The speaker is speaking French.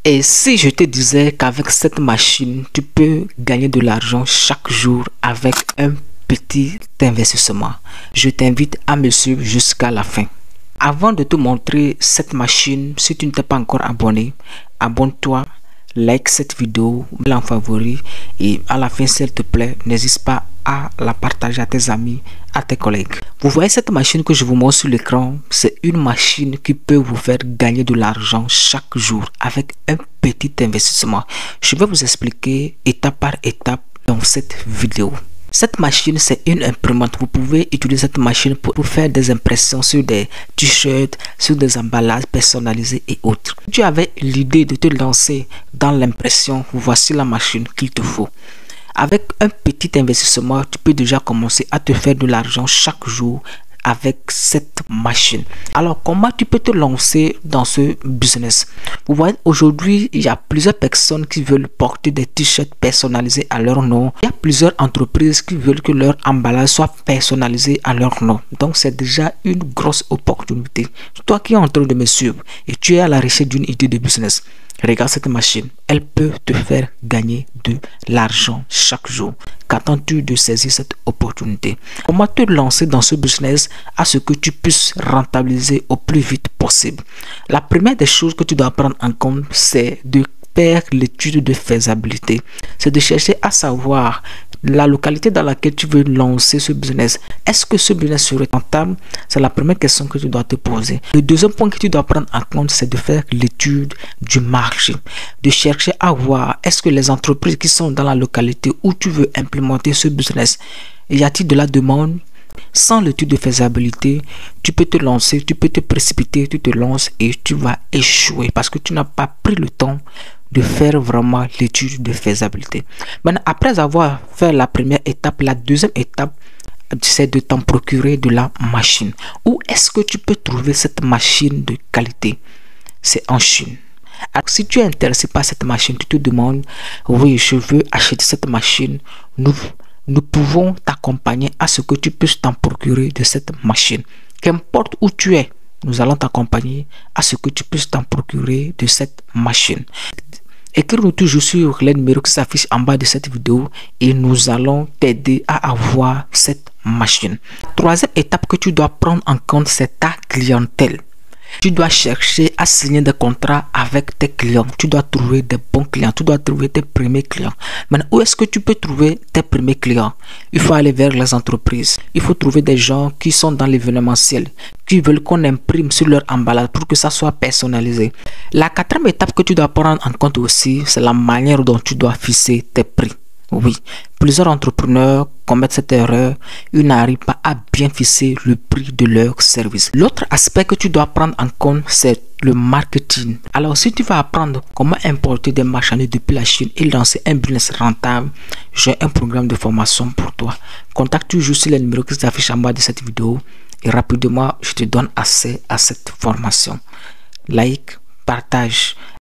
Et si je te disais qu'avec cette machine, tu peux gagner de l'argent chaque jour avec un petit investissement, je t'invite à me suivre jusqu'à la fin. Avant de te montrer cette machine, si tu ne t'es pas encore abonné, abonne-toi, like cette vidéo, mets-la en favori et à la fin, s'il te plaît, n'hésite pas à la partager à tes amis, à tes collègues. Vous voyez cette machine que je vous montre sur l'écran, c'est une machine qui peut vous faire gagner de l'argent chaque jour avec un petit investissement. Je vais vous expliquer étape par étape dans cette vidéo. Cette machine, c'est une imprimante. Vous pouvez utiliser cette machine pour faire des impressions sur des t-shirts, sur des emballages personnalisés et autres. Si tu avais l'idée de te lancer dans l'impression, voici la machine qu'il te faut. Avec un petit investissement, tu peux déjà commencer à te faire de l'argent chaque jour avec cette machine. Alors, comment tu peux te lancer dans ce business? Vous voyez, aujourd'hui, il y a plusieurs personnes qui veulent porter des t-shirts personnalisés à leur nom. Il y a plusieurs entreprises qui veulent que leur emballage soit personnalisé à leur nom. Donc, c'est déjà une grosse opportunité. Toi qui es en train de me suivre et tu es à la recherche d'une idée de business, regarde cette machine, elle peut te faire gagner de l'argent chaque jour. Qu'attends-tu de saisir cette opportunité? Comment te lancer dans ce business à ce que tu puisses rentabiliser au plus vite possible? La première des choses que tu dois prendre en compte, c'est de faire l'étude de faisabilité. C'est de chercher à savoir la localité dans laquelle tu veux lancer ce business. Est-ce que ce business serait rentable? C'est la première question que tu dois te poser. Le deuxième point que tu dois prendre en compte, c'est de faire l'étude du marché. De chercher à voir, est-ce que les entreprises qui sont dans la localité où tu veux implémenter ce business, y a-t-il de la demande? Sans l'étude de faisabilité, tu peux te lancer, tu peux te précipiter, tu te lances et tu vas échouer parce que tu n'as pas pris le temps de faire vraiment l'étude de faisabilité. Maintenant, après avoir fait la première étape, la deuxième étape, c'est de t'en procurer de la machine. Où est-ce que tu peux trouver cette machine de qualité? C'est en Chine. Alors, si tu es intéressé par cette machine, tu te demandes, oui, je veux acheter cette machine, nous pouvons t'accompagner à ce que tu puisses t'en procurer de cette machine. Qu'importe où tu es, nous allons t'accompagner à ce que tu puisses t'en procurer de cette machine. Écris-nous toujours sur les numéros qui s'affichent en bas de cette vidéo et nous allons t'aider à avoir cette machine. Troisième étape que tu dois prendre en compte, c'est ta clientèle. Tu dois chercher à signer des contrats avec tes clients. Tu dois trouver des bons clients. Tu dois trouver tes premiers clients. Maintenant, où est-ce que tu peux trouver tes premiers clients? Il faut aller vers les entreprises. Il faut trouver des gens qui sont dans l'événementiel, qui veulent qu'on imprime sur leur emballage pour que ça soit personnalisé. La quatrième étape que tu dois prendre en compte aussi, c'est la manière dont tu dois fixer tes prix. Oui, plusieurs entrepreneurs commettent cette erreur. Ils n'arrivent pas à bien fixer le prix de leur service. L'autre aspect que tu dois prendre en compte, c'est le marketing. Alors, si tu vas apprendre comment importer des marchandises depuis la Chine et lancer un business rentable, j'ai un programme de formation pour toi. Contacte toujours sur les numéros qui s'affichent en bas de cette vidéo et rapidement, je te donne accès à cette formation. Like, partage.